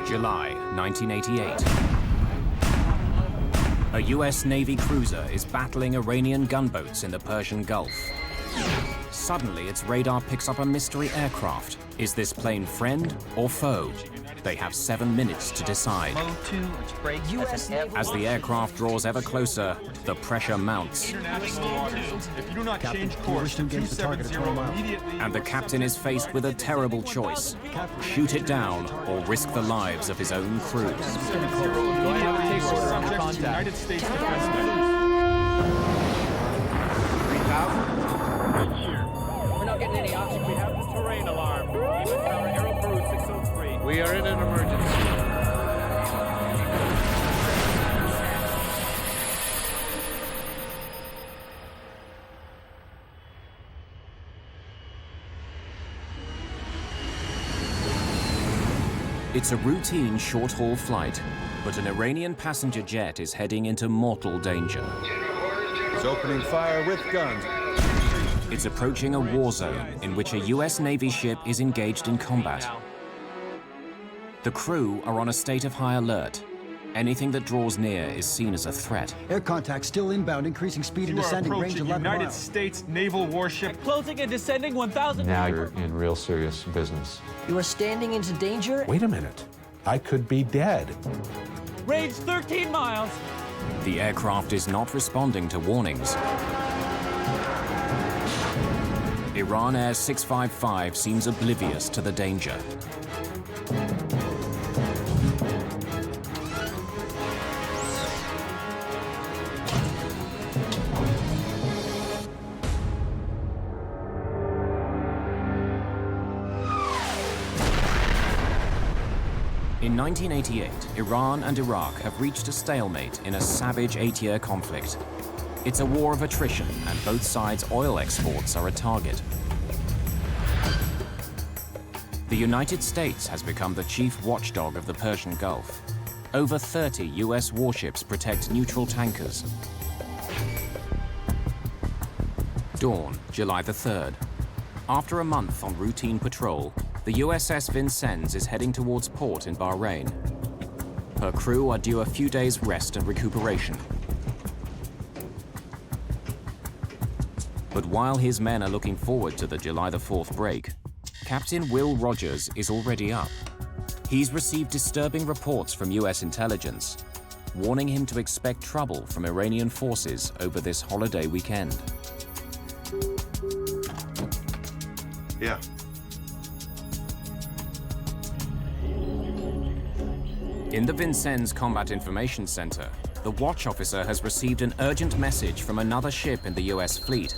July 1988. A U.S. Navy cruiser is battling Iranian gunboats in the Persian Gulf. Suddenly, its radar picks up a mystery aircraft. Is this plane friend or foe? They have 7 minutes to decide. As the aircraft draws ever closer, the pressure mounts. If you do not change course to 270 immediately... And the captain is faced with a terrible choice. Shoot it down or risk the lives of his own crew. United States Defense Measures. 3,000? We're not getting any oxygen. We have the terrain alarm. Even our Airborne 603. We are in an emergency. It's a routine short-haul flight, but an Iranian passenger jet is heading into mortal danger. It's opening fire with guns. It's approaching a war zone in which a U.S. Navy ship is engaged in combat. The crew are on a state of high alert. Anything that draws near is seen as a threat. Air contact still inbound, increasing speed and descending range 11 United miles. States naval warship. Closing and descending 1,000. Now you're in real serious business. You are standing into danger. Wait a minute. I could be dead. Range 13 miles. The aircraft is not responding to warnings. Iran Air 655 seems oblivious to the danger. In 1988, Iran and Iraq have reached a stalemate in a savage 8-year conflict. It's a war of attrition, and both sides' oil exports are a target. The United States has become the chief watchdog of the Persian Gulf. Over 30 U.S. warships protect neutral tankers. Dawn, July the 3rd. After a month on routine patrol, the USS Vincennes is heading towards port in Bahrain. Her crew are due a few days' rest and recuperation. But while his men are looking forward to the July the 4th break, Captain Will Rogers is already up. He's received disturbing reports from US intelligence, warning him to expect trouble from Iranian forces over this holiday weekend. Yeah. In the Vincennes Combat Information Center, the watch officer has received an urgent message from another ship in the US fleet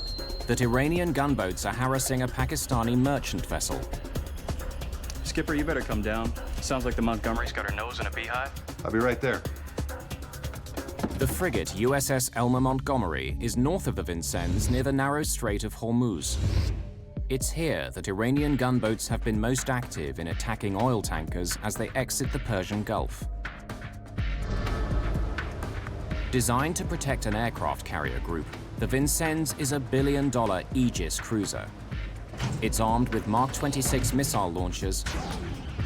that Iranian gunboats are harassing a Pakistani merchant vessel. Skipper, you better come down. Sounds like the Montgomery's got her nose in a beehive. I'll be right there. The frigate USS Elmer Montgomery is north of the Vincennes near the narrow Strait of Hormuz. It's here that Iranian gunboats have been most active in attacking oil tankers as they exit the Persian Gulf. Designed to protect an aircraft carrier group, the Vincennes is a billion-dollar Aegis cruiser. It's armed with Mark 26 missile launchers,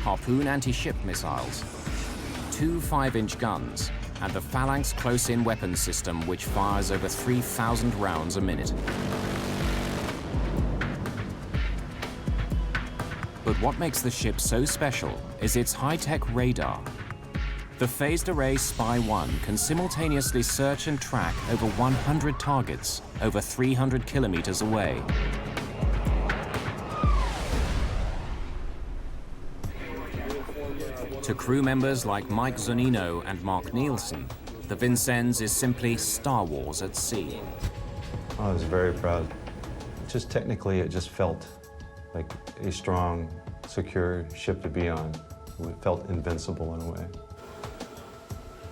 Harpoon anti-ship missiles, 2 5-inch guns, and the Phalanx close-in weapons system, which fires over 3,000 rounds a minute. But what makes the ship so special is its high-tech radar. The phased array Spy-1 can simultaneously search and track over 100 targets over 300 kilometers away. To crew members like Mike Zunino and Mark Nielsen, the Vincennes is simply Star Wars at sea. I was very proud. Just technically, it just felt like a strong, secure ship to be on. It felt invincible in a way.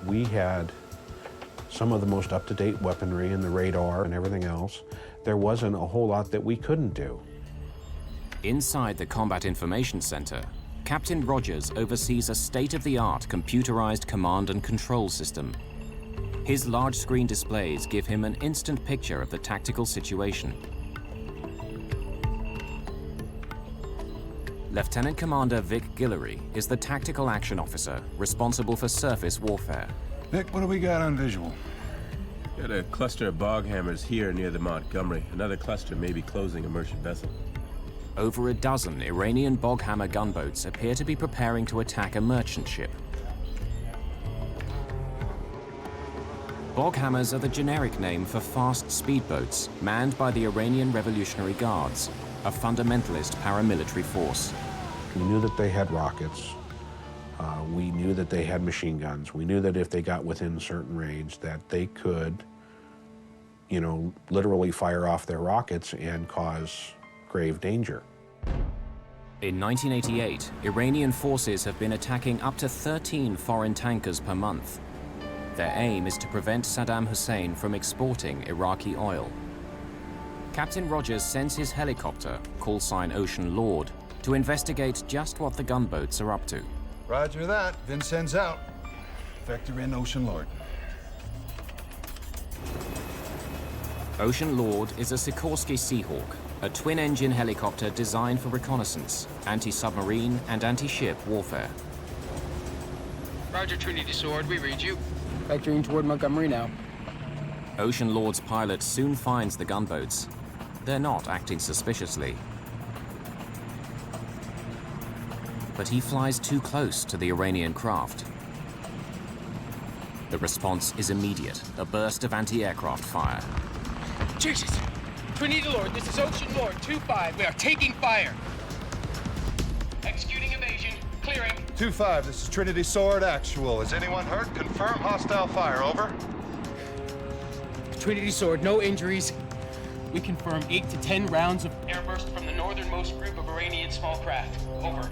We had some of the most up-to-date weaponry and the radar and everything else. There wasn't a whole lot that we couldn't do. Inside the Combat Information Center, Captain Rogers oversees a state-of-the-art computerized command and control system. His large screen displays give him an instant picture of the tactical situation. Lieutenant Commander Vic Guillory is the tactical action officer responsible for surface warfare. Vic, what do we got on visual? Got a cluster of bog hammers here near the Montgomery. Another cluster may be closing a merchant vessel. Over a dozen Iranian bog hammer gunboats appear to be preparing to attack a merchant ship. Bog hammers are the generic name for fast speedboats manned by the Iranian Revolutionary Guards, a fundamentalist paramilitary force. We knew that they had rockets. We knew that they had machine guns. We knew that if they got within certain range that they could, you know, literally fire off their rockets and cause grave danger. In 1988, Iranian forces have been attacking up to 13 foreign tankers per month. Their aim is to prevent Saddam Hussein from exporting Iraqi oil. Captain Rogers sends his helicopter, call sign Ocean Lord, to investigate just what the gunboats are up to. Roger that. Vincennes out. Vector in, Ocean Lord. Ocean Lord is a Sikorsky Seahawk, a twin-engine helicopter designed for reconnaissance, anti-submarine and anti-ship warfare. Roger, Trinity Sword, we read you. Vectoring toward Montgomery now. Ocean Lord's pilot soon finds the gunboats. They're not acting suspiciously. But he flies too close to the Iranian craft. The response is immediate, a burst of anti-aircraft fire. Jesus! Trinity Lord, this is Ocean Lord 2-5. We are taking fire. Executing evasion. Clearing. 2-5, this is Trinity Sword Actual. Is anyone hurt? Confirm hostile fire, over. Trinity Sword, no injuries. We confirm 8 to 10 rounds of airburst from the northernmost group of Iranian small craft. Over.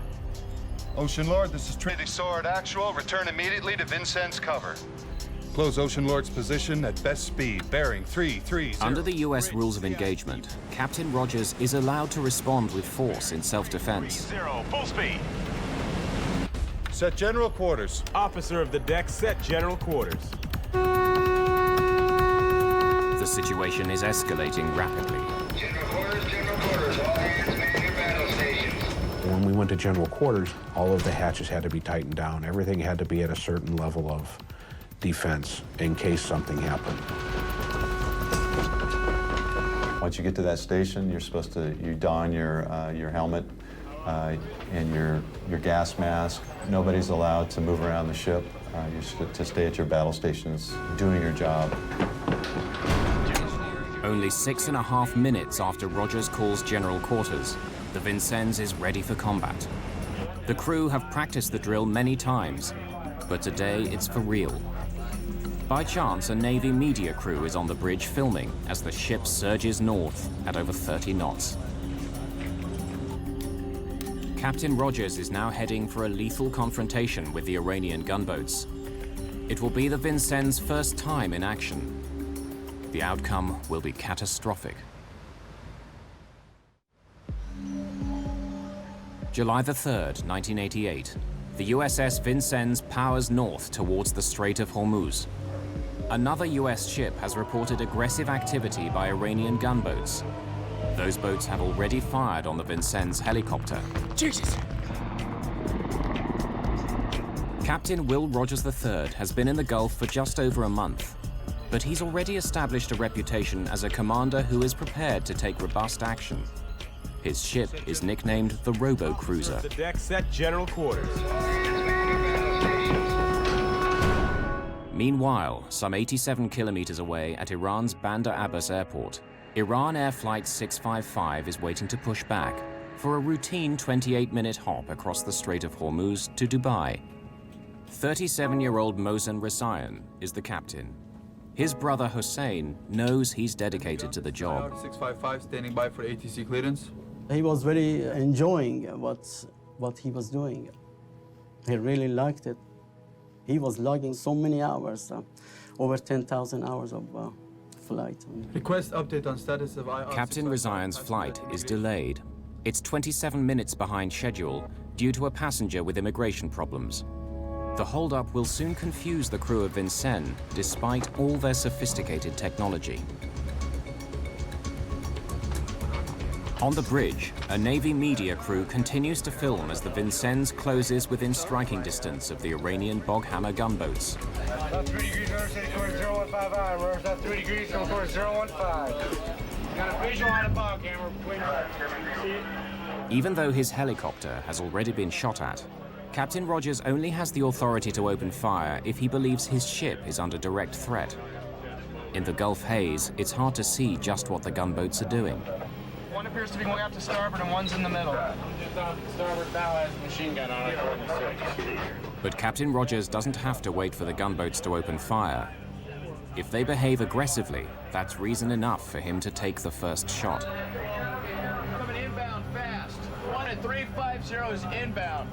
Ocean Lord, this is Trinity Sword Actual. Return immediately to Vincennes cover. Close Ocean Lord's position at best speed, bearing 330. Under the U.S. rules of engagement, Captain Rogers is allowed to respond with force in self-defense. 30, full speed. Set general quarters. Officer of the deck, set general quarters. The situation is escalating rapidly. General quarters, all hands man your battle stations. When we went to general quarters, all of the hatches had to be tightened down. Everything had to be at a certain level of defense in case something happened. Once you get to that station, you're supposed to, you don your helmet and your gas mask. Nobody's allowed to move around the ship. You're to stay at your battle stations doing your job. Only 6.5 minutes after Rogers calls general quarters, the Vincennes is ready for combat. The crew have practiced the drill many times, but today it's for real. By chance, a Navy media crew is on the bridge filming as the ship surges north at over 30 knots. Captain Rogers is now heading for a lethal confrontation with the Iranian gunboats. It will be the Vincennes' first time in action. The outcome will be catastrophic. July the 3rd, 1988. The USS Vincennes powers north towards the Strait of Hormuz. Another US ship has reported aggressive activity by Iranian gunboats. Those boats have already fired on the Vincennes helicopter. Jesus! Captain Will Rogers III has been in the Gulf for just over a month, but he's already established a reputation as a commander who is prepared to take robust action. His ship is nicknamed the Robo-Cruiser. The deck, set general quarters. Meanwhile, some 87 kilometers away at Iran's Bandar Abbas airport, Iran Air Flight 655 is waiting to push back for a routine 28-minute hop across the Strait of Hormuz to Dubai. 37-year-old Mohsen Rasayan is the captain. His brother Hussein knows he's dedicated to the job. 655 standing by for ATC clearance. He was very enjoying what he was doing. He really liked it. He was logging so many hours, over 10,000 hours of flight. Request update on status of IR. Captain Rasayan's flight is delayed. It's 27 minutes behind schedule due to a passenger with immigration problems. The holdup will soon confuse the crew of Vincennes, despite all their sophisticated technology. On the bridge, a Navy media crew continues to film as the Vincennes closes within striking distance of the Iranian boghammer gunboats. About 3 degrees north, steady course 015 I. We're about 3 degrees, on course 015. Got a visual on a boghammer between us. See it? Even though his helicopter has already been shot at, Captain Rogers only has the authority to open fire if he believes his ship is under direct threat. In the Gulf haze, it's hard to see just what the gunboats are doing. One appears to be going out to starboard and one's in the middle. Just on starboard bow has a machine gun on it. But Captain Rogers doesn't have to wait for the gunboats to open fire. If they behave aggressively, that's reason enough for him to take the first shot. Coming inbound fast. 1 at 350 is inbound.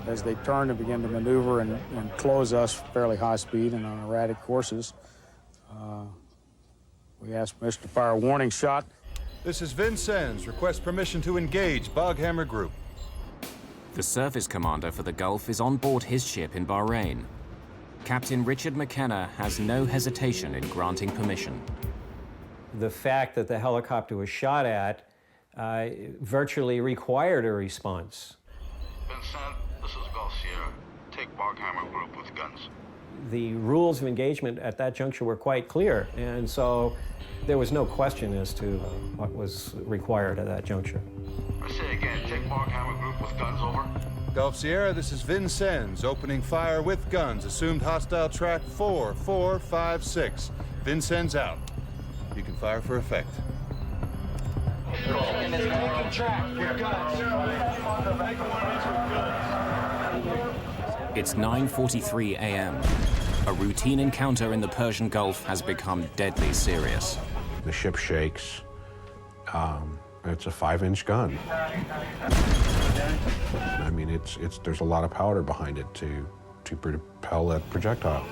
As they turned and began to maneuver and close us fairly high speed and on erratic courses, we asked permission to fire a warning shot. This is Vincennes. Request permission to engage boghammer group. The service commander for the Gulf is on board his ship in Bahrain. Captain Richard McKenna has no hesitation in granting permission. The fact that the helicopter was shot at virtually required a response. Vincennes, this is Gulf Sierra. Take boghammer group with guns. The rules of engagement at that juncture were quite clear, and so there was no question as to what was required at that juncture. I say again, take boghammer group with guns, over. Gulf Sierra, this is Vincennes. Opening fire with guns. Assumed hostile track 4456. Vincennes out. You can fire for effect. Making track with guns. It's 9:43 a.m. A routine encounter in the Persian Gulf has become deadly serious. The ship shakes. It's a 5-inch gun. I mean, there's a lot of powder behind it to propel that projectile.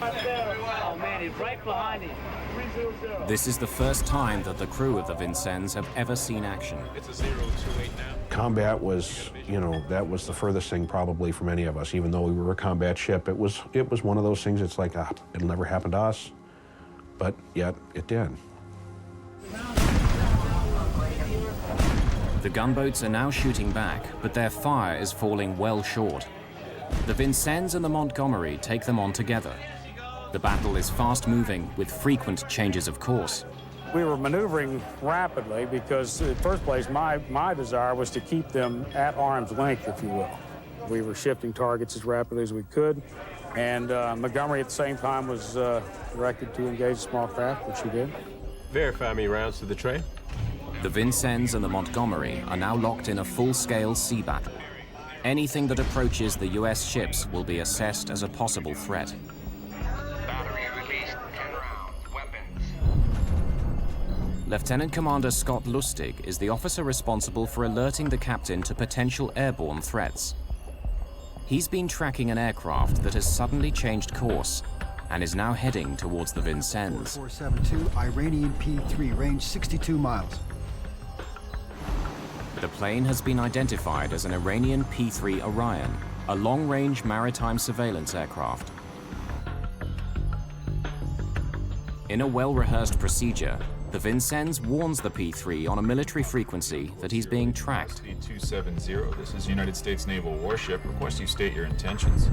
Oh man, he's right behind him. 300. This is the first time that the crew of the Vincennes have ever seen action. It's a 028 now. Combat was, that was the furthest thing probably from any of us. Even though we were a combat ship, it was one of those things. It's like, it'll never happen to us, but yet it did. The gunboats are now shooting back, but their fire is falling well short. The Vincennes and the Montgomery take them on together. The battle is fast-moving, with frequent changes of course. We were maneuvering rapidly because, in the first place, my desire was to keep them at arm's length, if you will. We were shifting targets as rapidly as we could, and Montgomery at the same time was directed to engage a small craft, which he did. Verify me rounds to the tray. The Vincennes and the Montgomery are now locked in a full-scale sea battle. Anything that approaches the U.S. ships will be assessed as a possible threat. Battery released, 10 rounds, weapons. Lieutenant Commander Scott Lustig is the officer responsible for alerting the captain to potential airborne threats. He's been tracking an aircraft that has suddenly changed course and is now heading towards the Vincennes. 4472, Iranian P-3, range 62 miles. The plane has been identified as an Iranian P-3 Orion, a long-range maritime surveillance aircraft. In a well-rehearsed procedure, the Vincennes warns the P-3 on a military frequency that he's being tracked. 270, this is United States Naval warship. Request you state your intentions.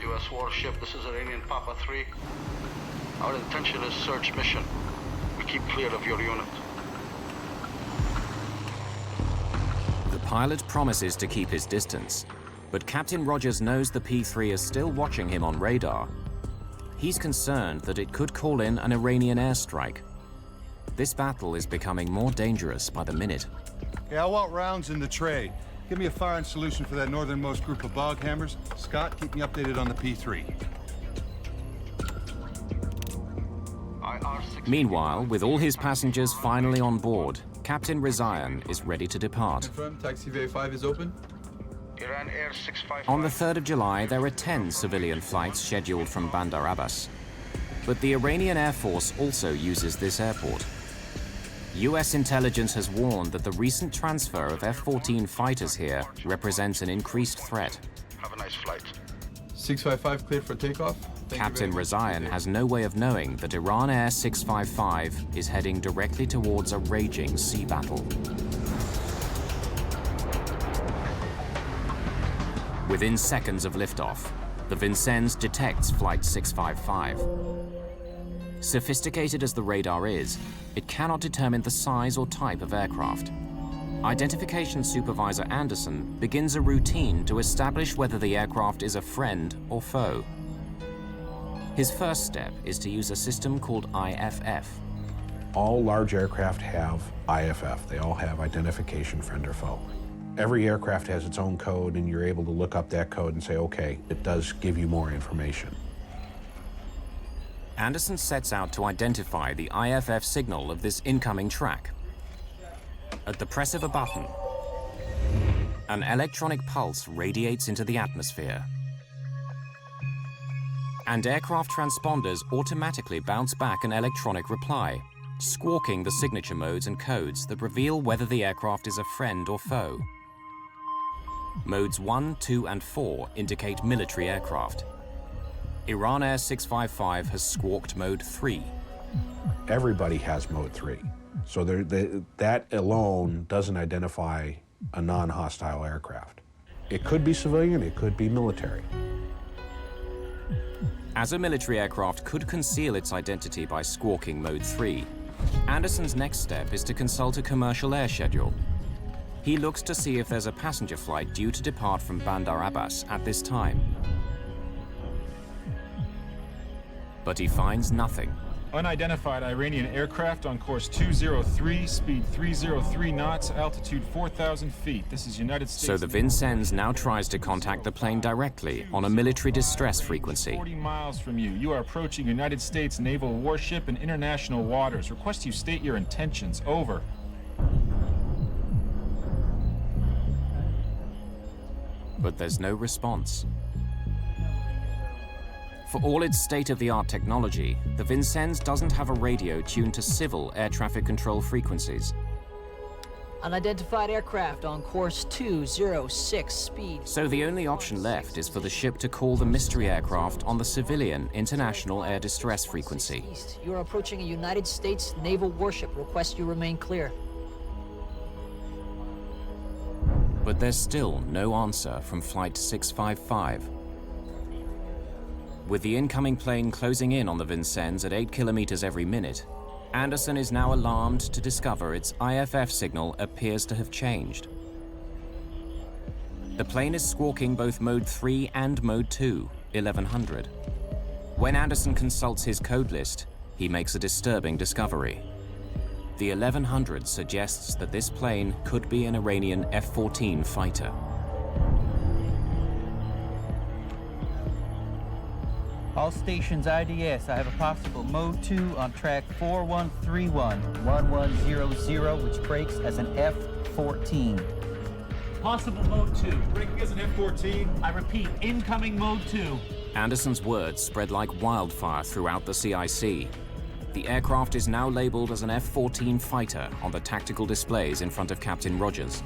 U.S. warship, this is Iranian Papa 3. Our intention is search mission. We keep clear of your unit. The pilot promises to keep his distance, but Captain Rogers knows the P-3 is still watching him on radar. He's concerned that it could call in an Iranian airstrike. This battle is becoming more dangerous by the minute. Okay, I want rounds in the tray. Give me a firing solution for that northernmost group of bog hammers. Scott, keep me updated on the P-3. Meanwhile, with all his passengers finally on board, Captain Rizayan is ready to depart. Confirm, taxi V5 is open. Iran Air 655. On the 3rd of July, there are 10 civilian flights scheduled from Bandar Abbas. But the Iranian Air Force also uses this airport. U.S. intelligence has warned that the recent transfer of F-14 fighters here represents an increased threat. Have a nice flight. 655 cleared for takeoff. Captain Razayan has no way of knowing that Iran Air 655 is heading directly towards a raging sea battle. Within seconds of liftoff, the Vincennes detects Flight 655. Sophisticated as the radar is, it cannot determine the size or type of aircraft. Identification Supervisor Anderson begins a routine to establish whether the aircraft is a friend or foe. His first step is to use a system called IFF. All large aircraft have IFF. They all have identification friend or foe. Every aircraft has its own code, and you're able to look up that code and say, okay, it does give you more information. Anderson sets out to identify the IFF signal of this incoming track. At the press of a button, an electronic pulse radiates into the atmosphere. And aircraft transponders automatically bounce back an electronic reply, squawking the signature modes and codes that reveal whether the aircraft is a friend or foe. Modes 1, 2, and 4 indicate military aircraft. Iran Air 655 has squawked mode 3. Everybody has mode 3. So that alone doesn't identify a non-hostile aircraft. It could be civilian, it could be military. As a military aircraft could conceal its identity by squawking mode 3, Anderson's next step is to consult a commercial air schedule. He looks to see if there's a passenger flight due to depart from Bandar Abbas at this time. But he finds nothing. Unidentified Iranian aircraft on course 203, speed 303 knots, altitude 4,000 feet. This is United States. So the Vincennes now tries to contact the plane directly on a military distress frequency. 40 miles from you. You are approaching United States naval warship in international waters. Request you state your intentions. Over. But there's no response. For all its state-of-the-art technology, the Vincennes doesn't have a radio tuned to civil air traffic control frequencies. Unidentified aircraft on course 206, speed. So the only option left is for the ship to call the mystery aircraft on the civilian international air distress frequency. You are approaching a United States naval warship. Request you remain clear. But there's still no answer from Flight 655. With the incoming plane closing in on the Vincennes at 8 kilometers every minute, Anderson is now alarmed to discover its IFF signal appears to have changed. The plane is squawking both mode 3 and mode 2, 1100. When Anderson consults his code list, he makes a disturbing discovery. The 1100 suggests that this plane could be an Iranian F-14 fighter. All stations IDS, I have a possible mode 2 on track 4131, 1100, which breaks as an F-14. Possible mode 2. Breaking as an F-14. I repeat, incoming mode 2. Anderson's words spread like wildfire throughout the CIC. The aircraft is now labeled as an F-14 fighter on the tactical displays in front of Captain Rogers.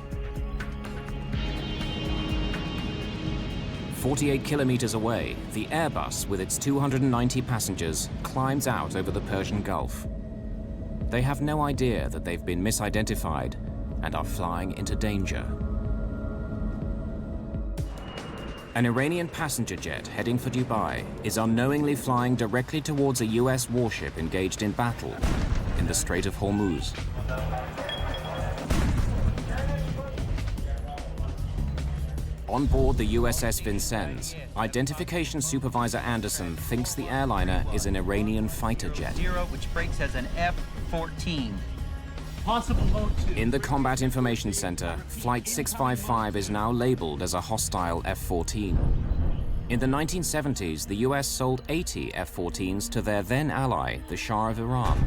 48 kilometers away, the Airbus with its 290 passengers climbs out over the Persian Gulf. They have no idea that they've been misidentified and are flying into danger. An Iranian passenger jet heading for Dubai is unknowingly flying directly towards a U.S. warship engaged in battle in the Strait of Hormuz. On board the USS Vincennes, Identification Supervisor Anderson thinks the airliner is an Iranian fighter jet. Which breaks as an F-14. Possible mode 2. In the Combat Information Center, Flight 655 is now labeled as a hostile F-14. In the 1970s, the US sold 80 F-14s to their then ally, the Shah of Iran.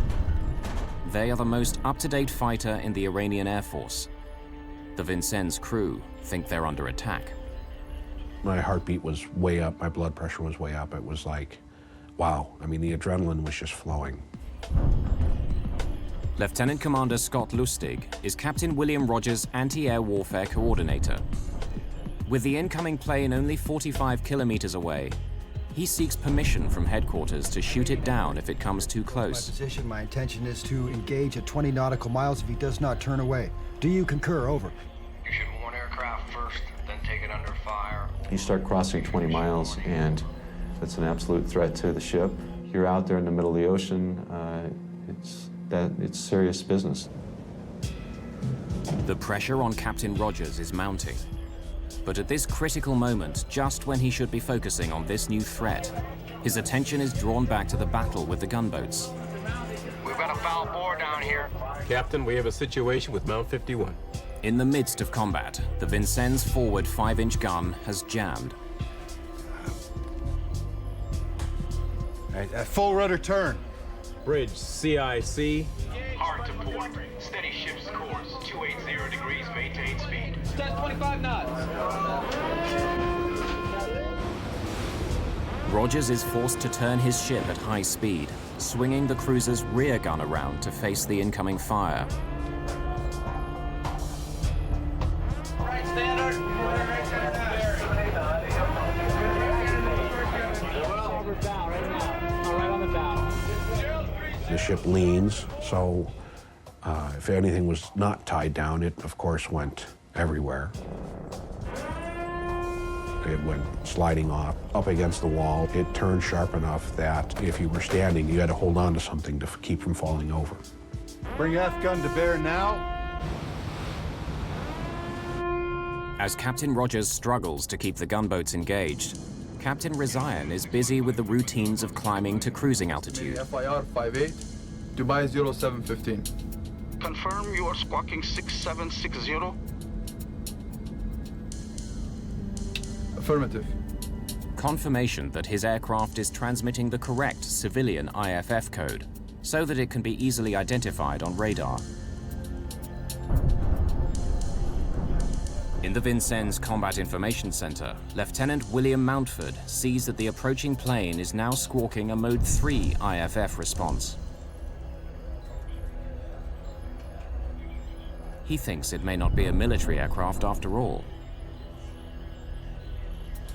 They are the most up-to-date fighter in the Iranian Air Force. The Vincennes crew think they're under attack. My heartbeat was way up, my blood pressure was way up. It was like, wow. I mean, the adrenaline was just flowing. Lieutenant Commander Scott Lustig is Captain William Rogers' anti-air warfare coordinator. With the incoming plane only 45 kilometers away, he seeks permission from headquarters to shoot it down if it comes too close. My position, my intention is to engage at 20 nautical miles if he does not turn away. Do you concur? Over. You should warn aircraft first, then take it under fire. You start crossing 20 miles, and it's an absolute threat to the ship. You're out there in the middle of the ocean. It's serious business. The pressure on Captain Rogers is mounting. But at this critical moment, just when he should be focusing on this new threat, his attention is drawn back to the battle with the gunboats. We've got a foul bore down here. Captain, we have a situation with Mount 51. In the midst of combat, the Vincennes' forward 5-inch gun has jammed. At full rudder turn. Bridge, CIC. Hard to port. Steady ship's course. 280 degrees, maintain speed. That's 25 knots. Rogers is forced to turn his ship at high speed, swinging the cruiser's rear gun around to face the incoming fire. Right, standard. The ship leans, so if anything was not tied down, it of course went everywhere. It went sliding off, up against the wall. It turned sharp enough that if you were standing, you had to hold on to something to keep from falling over. Bring F gun to bear now. As Captain Rogers struggles to keep the gunboats engaged, Captain Rizayan is busy with the routines of climbing to cruising altitude. FIR 58, Dubai 0715. Confirm you are squawking 6760. Affirmative. Confirmation that his aircraft is transmitting the correct civilian IFF code, so that it can be easily identified on radar. In the Vincennes Combat Information Center, Lieutenant William Mountford sees that the approaching plane is now squawking a Mode 3 IFF response. He thinks it may not be a military aircraft after all.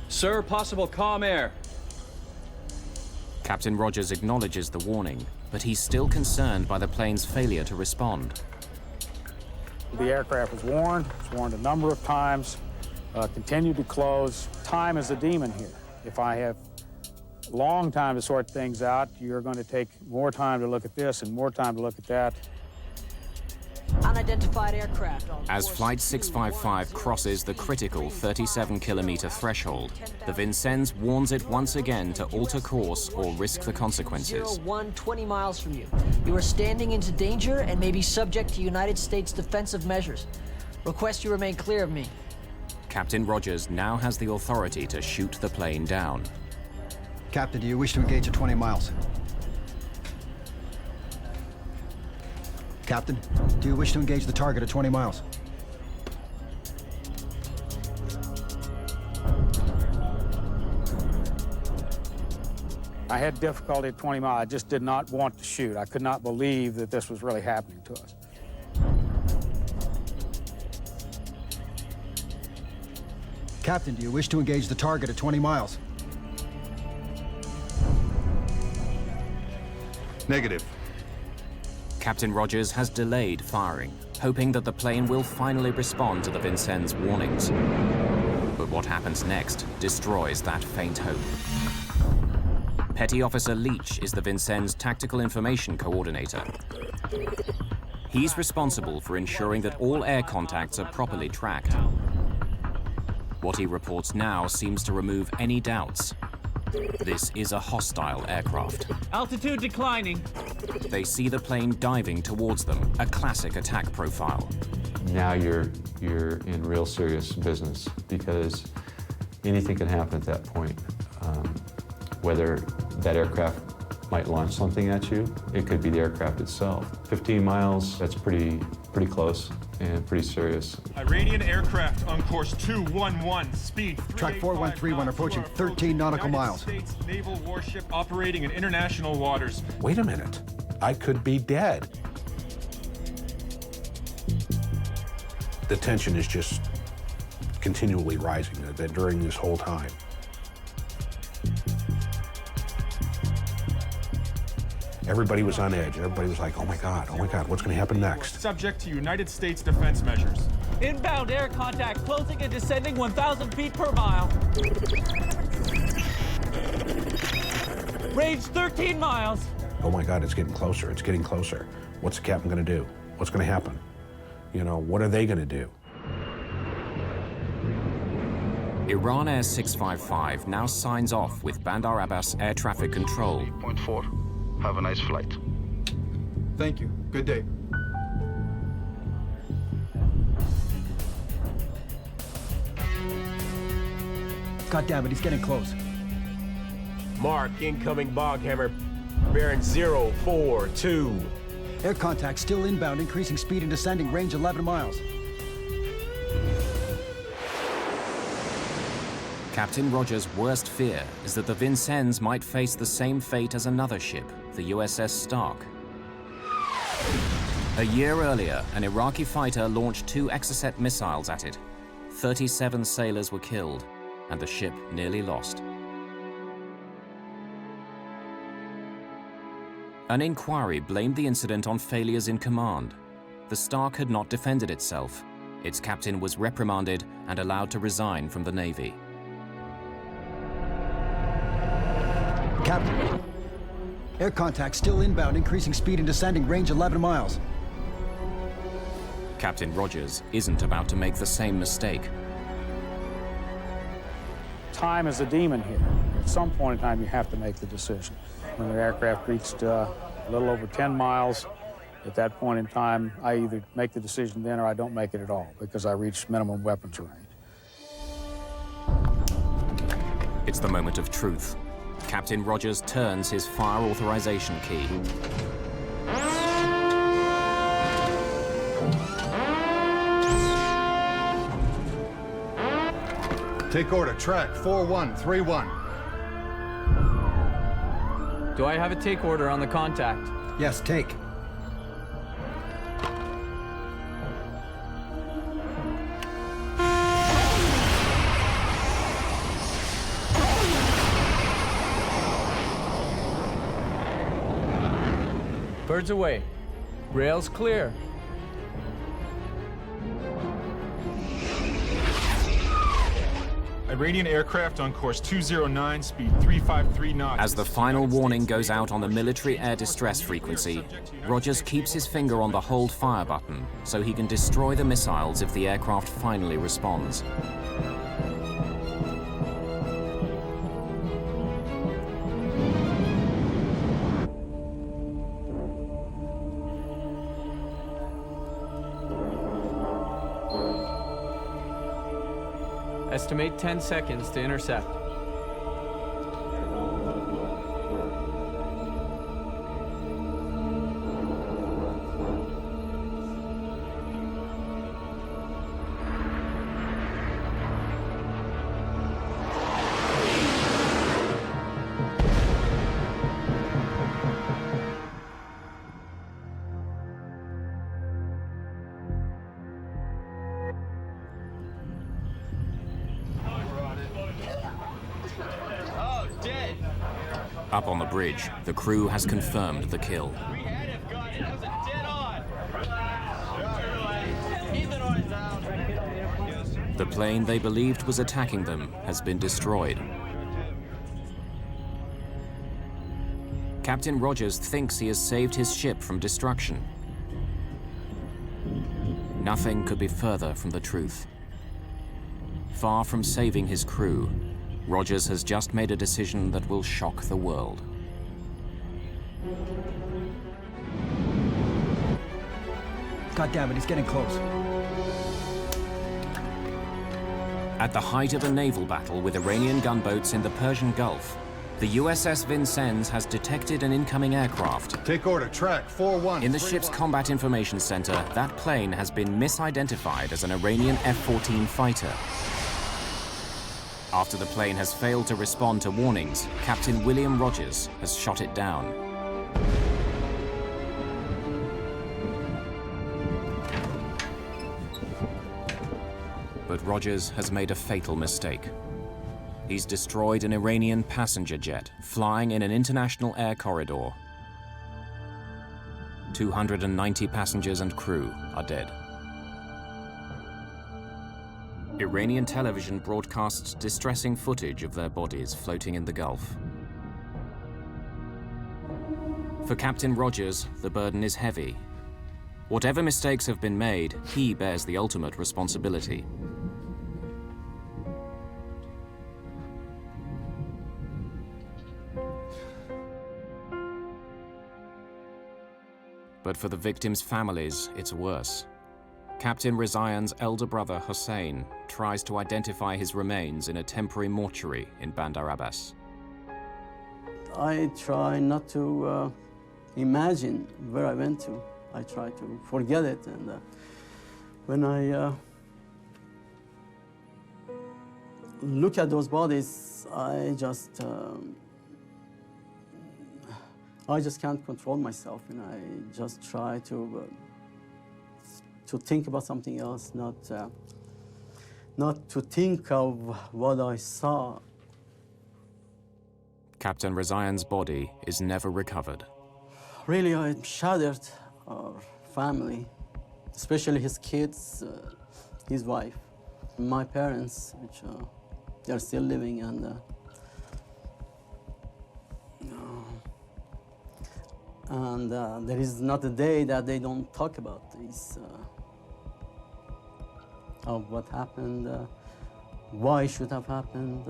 Sir, possible calm air. Captain Rogers acknowledges the warning, but he's still concerned by the plane's failure to respond. The aircraft was warned a number of times, continued to close. Time is a demon here. If I have a long time to sort things out, you're going to take more time to look at this and more time to look at that. Unidentified aircraft. As Flight 655 crosses the critical 37-kilometer threshold, the Vincennes warns it once again to alter course or risk the consequences. 01, 20 miles from you. You are standing into danger and may be subject to United States defensive measures. Request you remain clear of me. Captain Rogers now has the authority to shoot the plane down. Captain, do you wish to engage at 20 miles? Captain, do you wish to engage the target at 20 miles? I had difficulty at 20 miles. I just did not want to shoot. I could not believe that this was really happening to us. Captain, do you wish to engage the target at 20 miles? Negative. Captain Rogers has delayed firing, hoping that the plane will finally respond to the Vincennes' warnings. But what happens next destroys that faint hope. Petty Officer Leach is the Vincennes' Tactical Information Coordinator. He's responsible for ensuring that all air contacts are properly tracked. What he reports now seems to remove any doubts. This is a hostile aircraft. Altitude declining. They see the plane diving towards them, a classic attack profile. Now you're in real serious business because anything can happen at that point. Whether that aircraft might launch something at you, it could be the aircraft itself. 15 miles, that's pretty close and pretty serious. Iranian aircraft on course 211, speed 385 Track 4131 approaching 13 nautical miles. United States naval warship operating in international waters. Wait a minute. I could be dead. the tension is just continually rising during this whole time. Everybody was on edge. Everybody was like, oh my God, what's going to happen next? Subject to United States defense measures. Inbound air contact, closing and descending 1,000 feet per mile. Range 13 miles. Oh my God, it's getting closer. It's getting closer. What's the captain going to do? What's going to happen? You know, what are they going to do? Iran Air 655 now signs off with Bandar Abbas Air Traffic Control. 3.4. Have a nice flight. Thank you. Good day. God damn it, he's getting close. Mark, incoming bog hammer, bearing 042. Air contact still inbound, increasing speed and descending, range 11 miles. Captain Rogers' worst fear is that the Vincennes might face the same fate as another ship, the USS Stark. A year earlier, an Iraqi fighter launched 2 Exocet missiles at it. 37 sailors were killed, and the ship nearly lost. An inquiry blamed the incident on failures in command. The Stark had not defended itself. Its captain was reprimanded and allowed to resign from the Navy. Captain, air contact still inbound, increasing speed and descending, range 11 miles. Captain Rogers isn't about to make the same mistake. Time is a demon here. At some point in time, you have to make the decision. When the aircraft reached a little over 10 miles, at that point in time, I either make the decision then or I don't make it at all because I reached minimum weapons range. It's the moment of truth. Captain Rogers turns his fire authorization key. Take order, track 4131. Do I have a take order on the contact? Yes, take. Birds away. Rails clear. Iranian aircraft on course 209, speed 353 knots. As the final warning goes out on the military air distress frequency, Rogers keeps his finger on the hold fire button so he can destroy the missiles if the aircraft finally responds. Estimate 10 seconds to intercept. Up on the bridge, the crew has confirmed the kill. The plane they believed was attacking them has been destroyed. Captain Rogers thinks he has saved his ship from destruction. Nothing could be further from the truth. Far from saving his crew, Rogers has just made a decision that will shock the world. God damn it, he's getting close. At the height of a naval battle with Iranian gunboats in the Persian Gulf, the USS Vincennes has detected an incoming aircraft. Take order, track 4131. In the ship's combat information center, that plane has been misidentified as an Iranian F-14 fighter. After the plane has failed to respond to warnings, Captain William Rogers has shot it down. But Rogers has made a fatal mistake. He's destroyed an Iranian passenger jet flying in an international air corridor. 290 passengers and crew are dead. Iranian television broadcasts distressing footage of their bodies floating in the Gulf. For Captain Rogers, the burden is heavy. Whatever mistakes have been made, he bears the ultimate responsibility. But for the victims' families, it's worse. Captain Rizayan's elder brother, Hossein, tries to identify his remains in a temporary mortuary in Bandar Abbas. I try not to imagine where I went to. I try to forget it, and when I look at those bodies, I just can't control myself, and I just try to think about something else, not to think of what I saw. Captain Rizayan's body is never recovered. Really, I shattered our family, especially his kids, his wife, my parents, which they're still living, and there is not a day that they don't talk about this, of what happened, why it should have happened.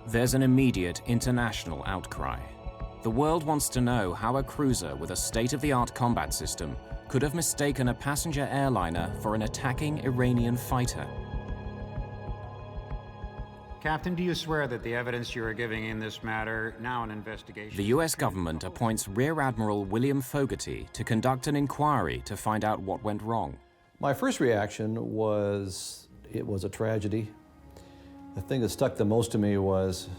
There's an immediate international outcry. The world wants to know how a cruiser with a state-of-the-art combat system could have mistaken a passenger airliner for an attacking Iranian fighter. Captain, do you swear that the evidence you are giving in this matter, now an investigation... The U.S. government appoints Rear Admiral William Fogarty to conduct an inquiry to find out what went wrong. My first reaction was, it was a tragedy. The thing that stuck the most to me was,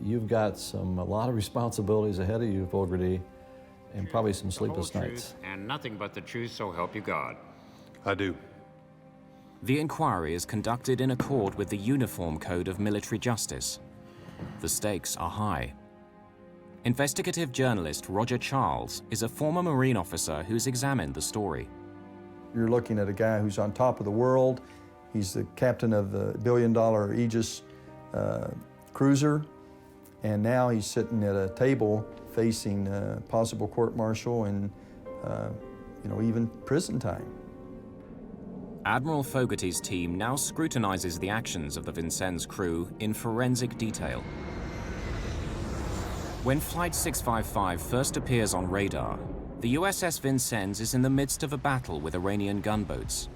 you've got a lot of responsibilities ahead of you, Fogarty, and probably some sleepless nights. And nothing but the truth, so help you God. I do. The inquiry is conducted in accord with the Uniform Code of Military Justice. The stakes are high. Investigative journalist Roger Charles is a former Marine officer who's examined the story. You're looking at a guy who's on top of the world. He's the captain of the billion-dollar Aegis cruiser, and now he's sitting at a table facing possible court-martial and even prison time. Admiral Fogarty's team now scrutinizes the actions of the Vincennes crew in forensic detail. When Flight 655 first appears on radar, the USS Vincennes is in the midst of a battle with Iranian gunboats.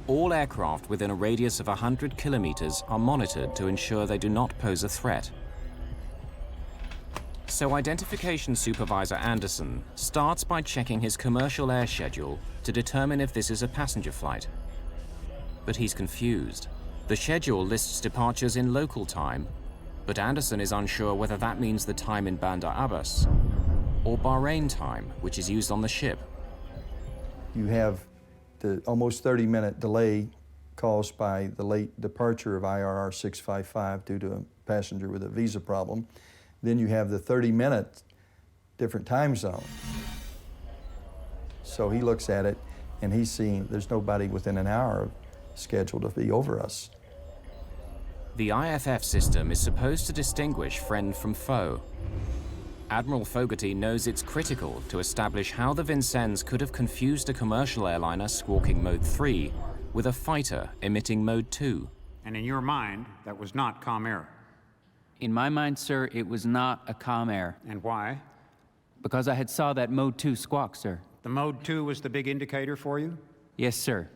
All aircraft within a radius of 100 kilometers are monitored to ensure they do not pose a threat. So Identification Supervisor Anderson starts by checking his commercial air schedule to determine if this is a passenger flight. But he's confused. The schedule lists departures in local time, but Anderson is unsure whether that means the time in Bandar Abbas or Bahrain time, which is used on the ship. You have the almost 30-minute delay caused by the late departure of IRR 655 due to a passenger with a visa problem. Then you have the 30-minute different time zone. So he looks at it and he's seeing there's nobody within an hour scheduled to be over us. The IFF system is supposed to distinguish friend from foe. Admiral Fogarty knows it's critical to establish how the Vincennes could have confused a commercial airliner squawking Mode 3 with a fighter emitting Mode 2. And in your mind, that was not Com Air. In my mind, sir, it was not a Com Air. And why? Because I had saw that Mode 2 squawk, sir. The Mode 2 was the big indicator for you? Yes, sir.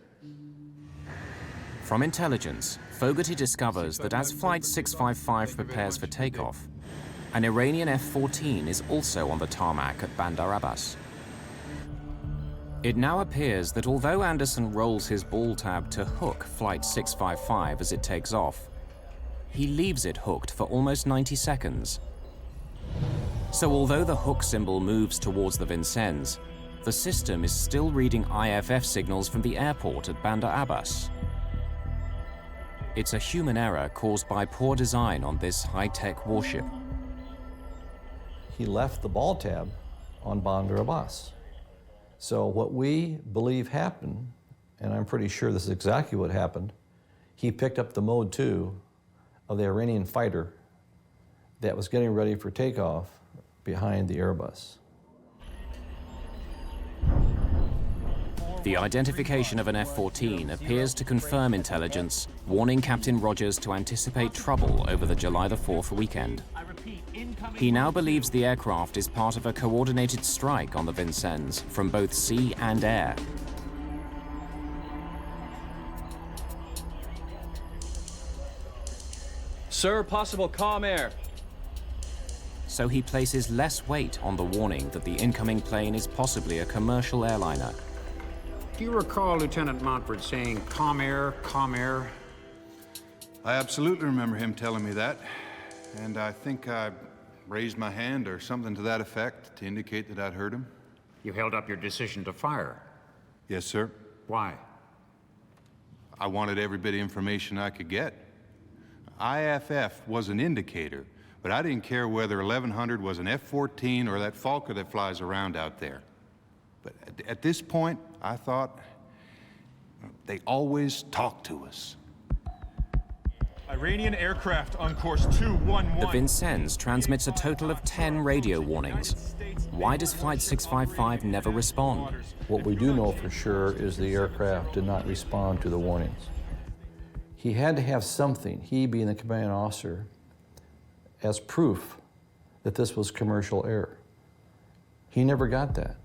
From intelligence, Fogarty discovers that as Flight 655 prepares for takeoff, an Iranian F-14 is also on the tarmac at Bandar Abbas. It now appears that although Anderson rolls his ball tab to hook Flight 655 as it takes off, he leaves it hooked for almost 90 seconds. So although the hook symbol moves towards the Vincennes, the system is still reading IFF signals from the airport at Bandar Abbas. it's a human error caused by poor design on this high-tech warship. He left the ball tab on Blunder Abbas. So what we believe happened, and I'm pretty sure this is exactly what happened, he picked up the Mode 2 of the Iranian fighter that was getting ready for takeoff behind the Airbus. The identification of an F-14 appears to confirm intelligence, warning Captain Rogers to anticipate trouble over the July the 4th weekend. He now believes the aircraft is part of a coordinated strike on the Vincennes from both sea and air. Sir, possible calm air. So he places less weight on the warning that the incoming plane is possibly a commercial airliner. Do you recall Lieutenant Montfort saying, calm air, calm air? I absolutely remember him telling me that. And I think I raised my hand or something to that effect to indicate that I'd heard him. You held up your decision to fire. Yes, sir. Why? I wanted every bit of information I could get. IFF was an indicator, but I didn't care whether 1100 was an F-14 or that Falker that flies around out there. But at this point, I thought, they always talk to us. Iranian aircraft on course 211. The Vincennes transmits a total of 10 radio warnings. Why does Flight 655 never respond? What we do know for sure is the aircraft did not respond to the warnings. He had to have something, he being the commanding officer, as proof that this was commercial air. He never got that.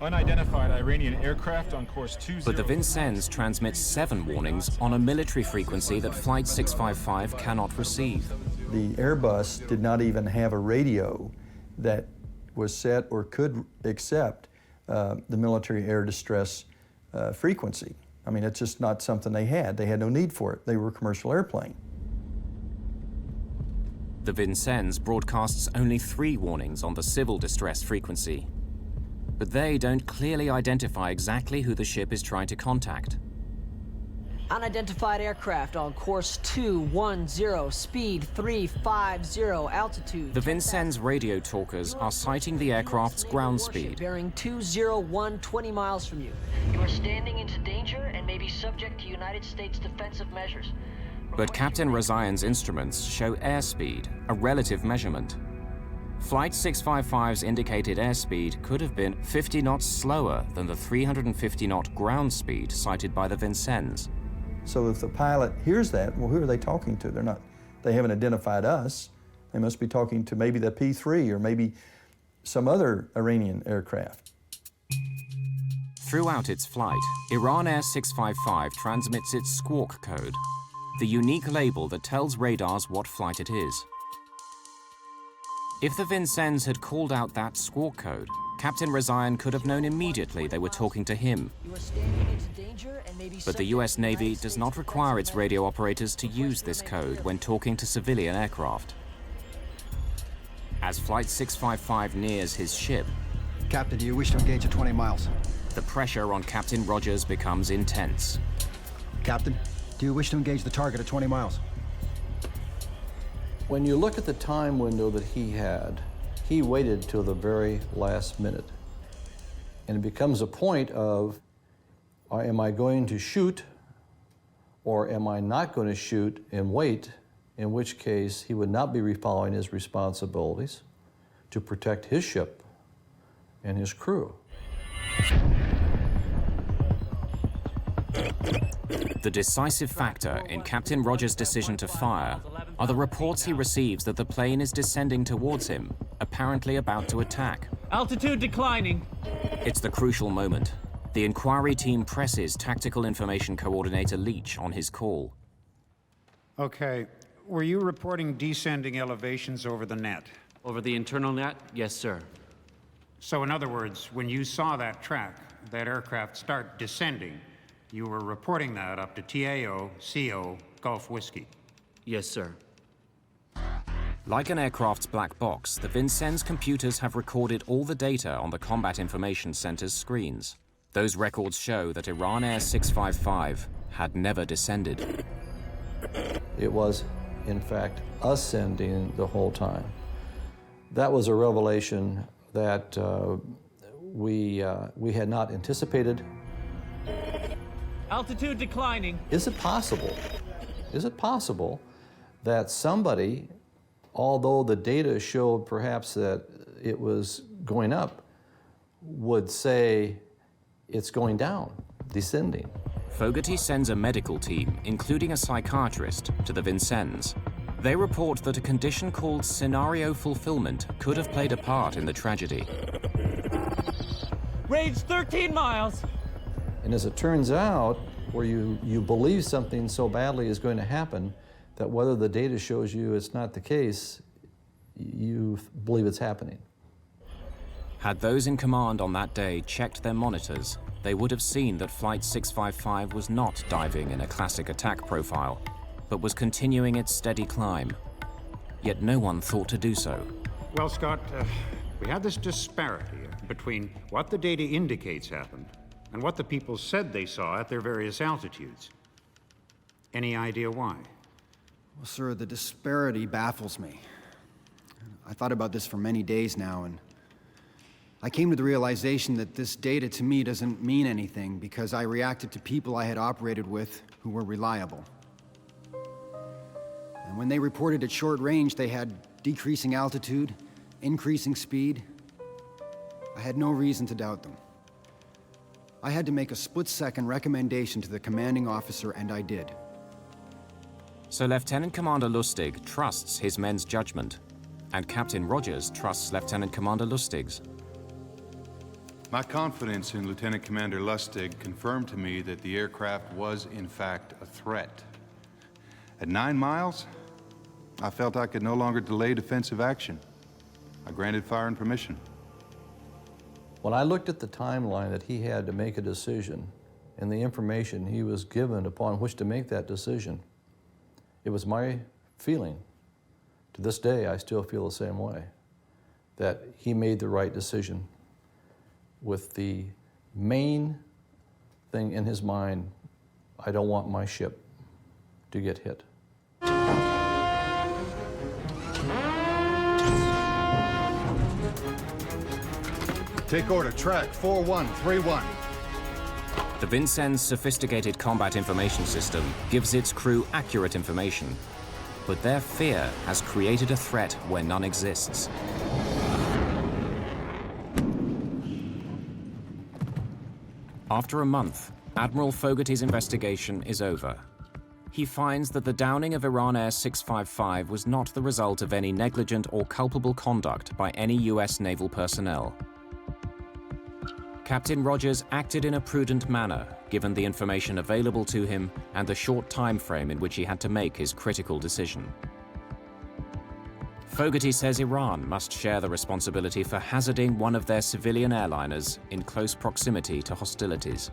Unidentified Iranian aircraft on course 20. But the Vincennes transmits 7 warnings on a military frequency that Flight 655 cannot receive. The Airbus did not even have a radio that was set or could accept the military air distress frequency. I mean, it's just not something they had. They had no need for it. They were a commercial airplane. The Vincennes broadcasts only 3 warnings on the civil distress frequency. But they don't clearly identify exactly who the ship is trying to contact. Unidentified aircraft on course 210, speed 350, altitude. The Vincennes radio talkers are citing the aircraft's ground speed. Bearing 201, 20 miles from you. You are standing into danger and may be subject to United States defensive measures. But Captain Razayan's instruments show airspeed, a relative measurement. Flight 655's indicated airspeed could have been 50 knots slower than the 350-knot ground speed cited by the Vincennes. So if the pilot hears that, well, who are they talking to? They haven't identified us. They must be talking to maybe the P-3 or maybe some other Iranian aircraft. Throughout its flight, Iran Air 655 transmits its squawk code, the unique label that tells radars what flight it is. If the Vincennes had called out that squawk code, Captain Razayan could have known immediately they were talking to him. But the U.S. Navy does not require its radio operators to use this code when talking to civilian aircraft. As Flight 655 nears his ship, Captain, do you wish to engage at 20 miles? The pressure on Captain Rogers becomes intense. Captain, do you wish to engage the target at 20 miles? When you look at the time window that he had, he waited till the very last minute. And it becomes a point of, am I going to shoot or am I not going to shoot and wait, in which case he would not be following his responsibilities to protect his ship and his crew. The decisive factor in Captain Rogers' decision to fire are the reports he receives that the plane is descending towards him, apparently about to attack. Altitude declining. It's the crucial moment. The inquiry team presses Tactical Information Coordinator Leach on his call. Okay, were you reporting descending elevations over the net? Over the internal net? Yes, sir. So in other words, when you saw that track, that aircraft start descending, you were reporting that up to TAO, CO, Gulf Whiskey? Yes, sir. Like an aircraft's black box, the Vincennes computers have recorded all the data on the Combat Information Center's screens. Those records show that Iran Air 655 had never descended. It was, in fact, ascending the whole time. That was a revelation that we had not anticipated. Altitude declining. Is it possible that somebody, although the data showed perhaps that it was going up, would say it's going down, descending? Fogarty sends a medical team, including a psychiatrist, to the Vincennes. They report that a condition called scenario fulfillment could have played a part in the tragedy. Range 13 miles. And as it turns out, where you believe something so badly is going to happen, that whether the data shows you it's not the case, you believe it's happening. Had those in command on that day checked their monitors, they would have seen that Flight 655 was not diving in a classic attack profile, but was continuing its steady climb. Yet no one thought to do so. Well, Scott, we had this disparity between what the data indicates happened and what the people said they saw at their various altitudes. Any idea why? Well, sir, the disparity baffles me. I thought about this for many days now, and I came to the realization that this data to me doesn't mean anything because I reacted to people I had operated with who were reliable. And when they reported at short range, they had decreasing altitude, increasing speed. I had no reason to doubt them. I had to make a split-second recommendation to the commanding officer, and I did. So Lieutenant Commander Lustig trusts his men's judgment, and Captain Rogers trusts Lieutenant Commander Lustig's. My confidence in Lieutenant Commander Lustig confirmed to me that the aircraft was, in fact, a threat. At 9 miles, I felt I could no longer delay defensive action. I granted firing permission. When I looked at the timeline that he had to make a decision and the information he was given upon which to make that decision, it was my feeling, to this day I still feel the same way, that he made the right decision with the main thing in his mind: I don't want my ship to get hit. Take order, track 4131. The Vincennes' sophisticated combat information system gives its crew accurate information, but their fear has created a threat where none exists. After a month, Admiral Fogarty's investigation is over. He finds that the downing of Iran Air 655 was not the result of any negligent or culpable conduct by any U.S. naval personnel. Captain Rogers acted in a prudent manner, given the information available to him and the short time frame in which he had to make his critical decision. Fogarty says Iran must share the responsibility for hazarding one of their civilian airliners in close proximity to hostilities.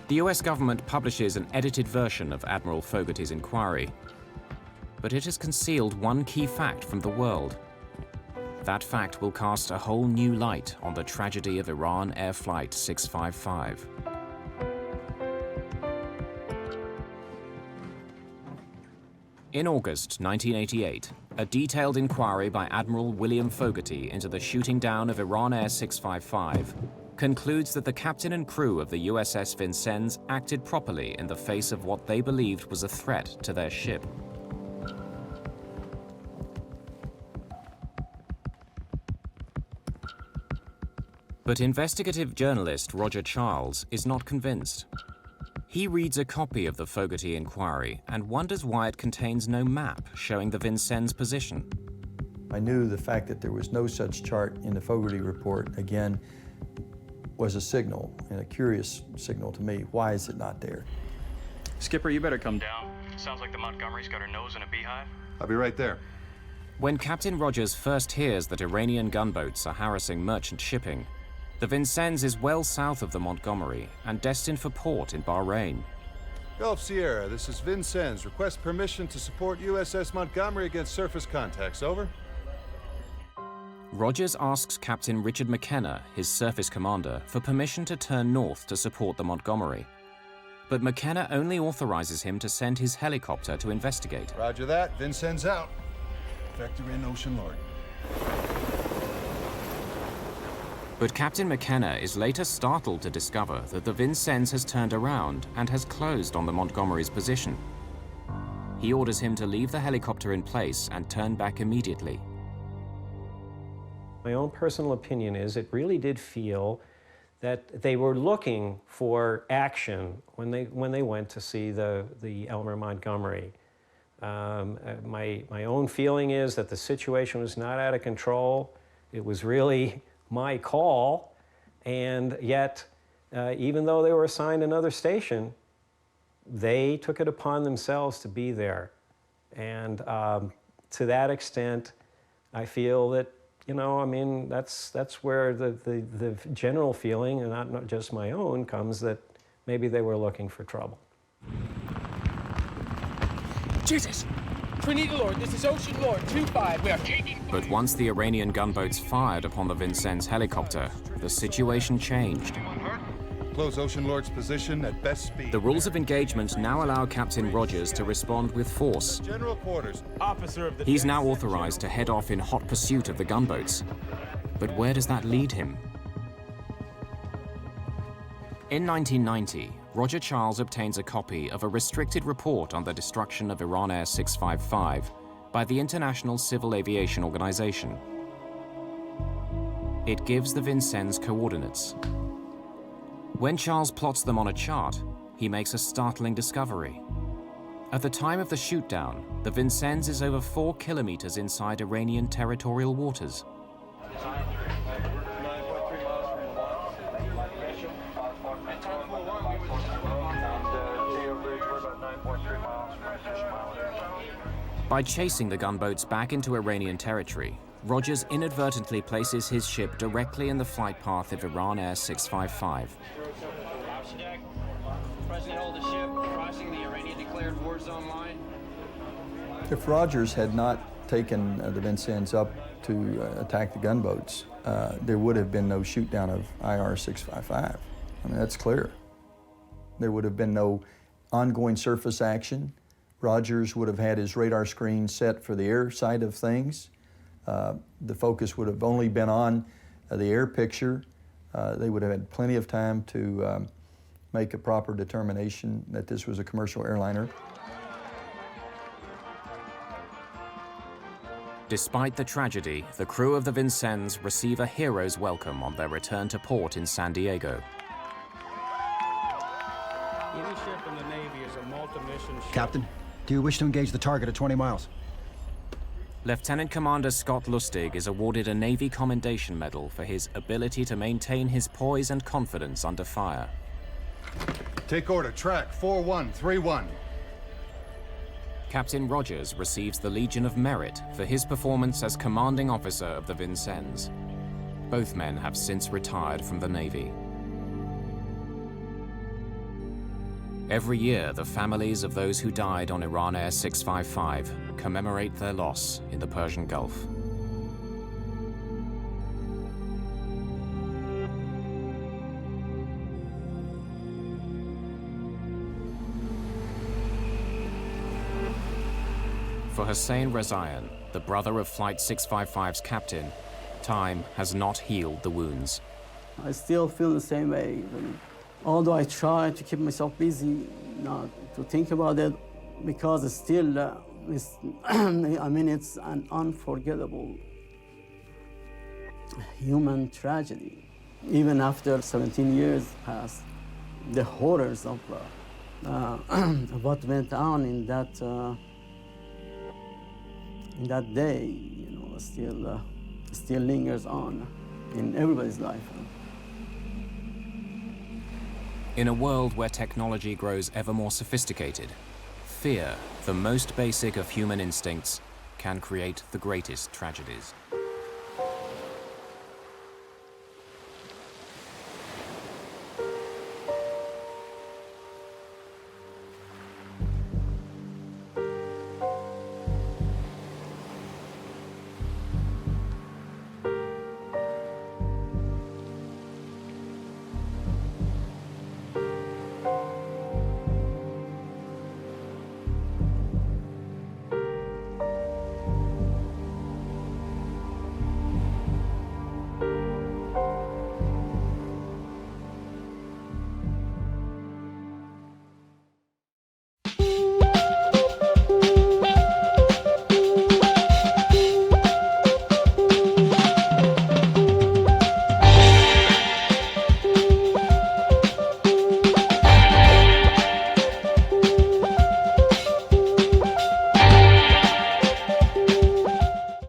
The US government publishes an edited version of Admiral Fogarty's inquiry, but it has concealed one key fact from the world. That fact will cast a whole new light on the tragedy of Iran Air Flight 655. In August 1988, a detailed inquiry by Admiral William Fogarty into the shooting down of Iran Air 655 concludes that the captain and crew of the USS Vincennes acted properly in the face of what they believed was a threat to their ship. But investigative journalist Roger Charles is not convinced. He reads a copy of the Fogarty inquiry and wonders why it contains no map showing the Vincennes' position. I knew the fact that there was no such chart in the Fogarty report, again, was a signal, and a curious signal to me. Why is it not there? Skipper, you better come down. Sounds like the Montgomery's got her nose in a beehive. I'll be right there. When Captain Rogers first hears that Iranian gunboats are harassing merchant shipping, the Vincennes is well south of the Montgomery and destined for port in Bahrain. Gulf Sierra, this is Vincennes. Request permission to support USS Montgomery against surface contacts. Over. Rogers asks Captain Richard McKenna, his surface commander, for permission to turn north to support the Montgomery. But McKenna only authorizes him to send his helicopter to investigate. Roger that. Vincennes out. Vector in, Ocean Lord. But Captain McKenna is later startled to discover that the Vincennes has turned around and has closed on the Montgomery's position. He orders him to leave the helicopter in place and turn back immediately. My own personal opinion is it really did feel that they were looking for action when they went to see the Elmer Montgomery. My own feeling is that the situation was not out of control. It was really my call, and yet, even though they were assigned another station, they took it upon themselves to be there. And to that extent, I feel that, you know, I mean, that's where the general feeling, and not just my own, comes that maybe they were looking for trouble. Jesus! Trinity Lord, this is Ocean Lord 2-5. We are taking... But once the Iranian gunboats fired upon the Vincennes helicopter, the situation changed. Close Ocean Lord's position at best speed. The rules of engagement now allow Captain Rogers to respond with force. General quarters. Officer of the... He's now authorized to head off in hot pursuit of the gunboats. But where does that lead him? In 1990, Roger Charles obtains a copy of a restricted report on the destruction of Iran Air 655 by the International Civil Aviation Organization. It gives the Vincennes coordinates. When Charles plots them on a chart, he makes a startling discovery. At the time of the shootdown, the Vincennes is over 4 kilometers inside Iranian territorial waters. By chasing the gunboats back into Iranian territory, Rogers inadvertently places his ship directly in the flight path of Iran Air 655. President, hold the ship, crossing the Iranian declared war zone line. If Rogers had not taken the Vincennes up to attack the gunboats, there would have been no shoot down of IR 655. I mean, that's clear. There would have been no ongoing surface action. Rogers would have had his radar screen set for the air side of things. The focus would have only been on the air picture. They would have had plenty of time to make a proper determination that this was a commercial airliner. Despite the tragedy, the crew of the Vincennes receive a hero's welcome on their return to port in San Diego. Any ship in the Navy is a multi-mission ship. Captain, do you wish to engage the target at 20 miles? Lieutenant Commander Scott Lustig is awarded a Navy Commendation Medal for his ability to maintain his poise and confidence under fire. Take order, track 4131. Captain Rogers receives the Legion of Merit for his performance as commanding officer of the Vincennes. Both men have since retired from the Navy. Every year, the families of those who died on Iran Air 655 commemorate their loss in the Persian Gulf. For Hussein Rezaian, the brother of Flight 655's captain, time has not healed the wounds. I still feel the same way. Although I try to keep myself busy, not to think about it, because it's still, I mean, it's an unforgettable human tragedy. Even after 17 years passed, the horrors of what went on in that day, you know, still lingers on in everybody's life. In a world where technology grows ever more sophisticated, fear, the most basic of human instincts, can create the greatest tragedies.